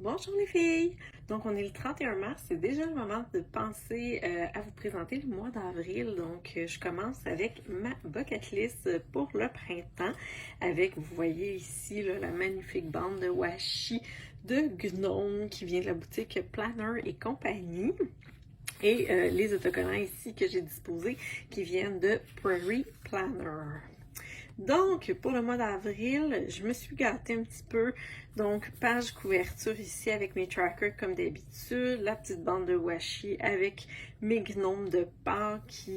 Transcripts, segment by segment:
Bonjour les filles! Donc on est le 31 mars, c'est déjà le moment de penser à vous présenter le mois d'avril. Donc je commence avec ma bucket list pour le printemps avec, vous voyez ici là, la magnifique bande de washi de gnome qui vient de la boutique Planner et compagnie. Et les autocollants ici que j'ai disposés qui viennent de Prairie Planner. Donc, pour le mois d'avril, je me suis gâtée un petit peu. Donc, page couverture ici avec mes trackers comme d'habitude, la petite bande de washi avec mes gnomes de Pâques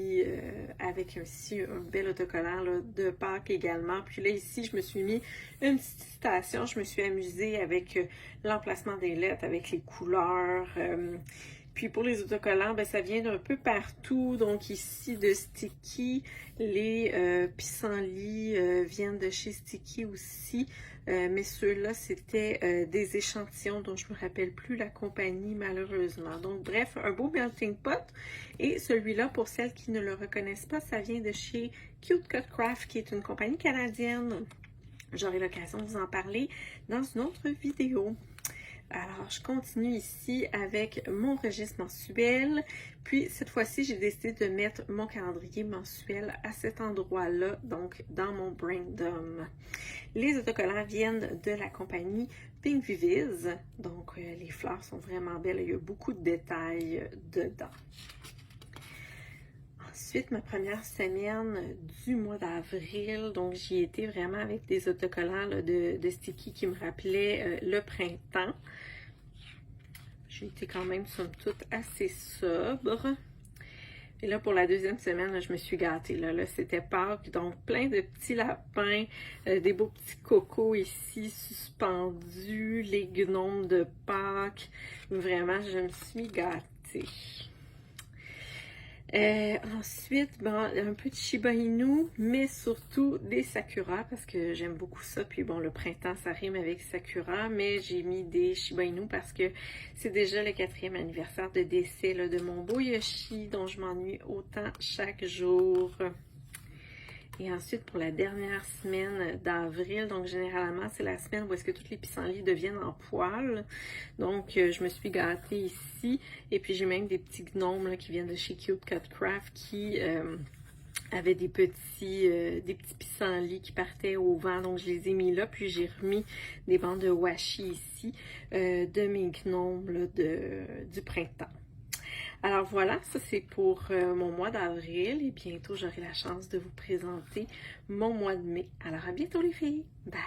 avec aussi un bel autocollant là, de Pâques également. Puis là, ici, je me suis mis une petite citation. Je me suis amusée avec l'emplacement des lettres, avec les couleurs. Puis pour les autocollants, ben, ça vient d'un peu partout. Donc ici de Sticky, les pissenlits viennent de chez Sticky aussi. Mais ceux-là, c'était des échantillons dont je ne me rappelle plus la compagnie malheureusement. Donc bref, un beau melting pot. Et celui-là, pour celles qui ne le reconnaissent pas, ça vient de chez Cute Cut Craft, qui est une compagnie canadienne. J'aurai l'occasion de vous en parler dans une autre vidéo. Alors, je continue ici avec mon registre mensuel. Puis, cette fois-ci, j'ai décidé de mettre mon calendrier mensuel à cet endroit-là, donc dans mon Braindom. Les autocollants viennent de la compagnie Pink Viviz. Donc, les fleurs sont vraiment belles. Il y a beaucoup de détails dedans. Ensuite, ma première semaine du mois d'avril, donc j'y étais vraiment avec des autocollants là, de Sticky qui me rappelaient le printemps. J'ai été quand même, somme toute, assez sobre. Et là, pour la deuxième semaine, là, je me suis gâtée. Là c'était Pâques, donc plein de petits lapins, des beaux petits cocos ici suspendus, les gnomes de Pâques. Vraiment, je me suis gâtée. Ensuite, bon, un peu de Shiba Inu, mais surtout des Sakura parce que j'aime beaucoup ça. Puis bon, le printemps, ça rime avec Sakura, mais j'ai mis des Shiba Inu parce que c'est déjà le 4e anniversaire de décès là, de mon beau Yoshi dont je m'ennuie autant chaque jour. Et ensuite, pour la dernière semaine d'avril, donc généralement, c'est la semaine où est-ce que tous les pissenlits deviennent en poils. Donc, je me suis gâtée ici. Et puis, j'ai même des petits gnomes là, qui viennent de chez Cute Cut Craft qui avaient des petits pissenlits qui partaient au vent. Donc, je les ai mis là. Puis, j'ai remis des bandes de washi ici de mes gnomes là, du printemps. Alors voilà, ça c'est pour mon mois d'avril et bientôt j'aurai la chance de vous présenter mon mois de mai. Alors à bientôt les filles, bye!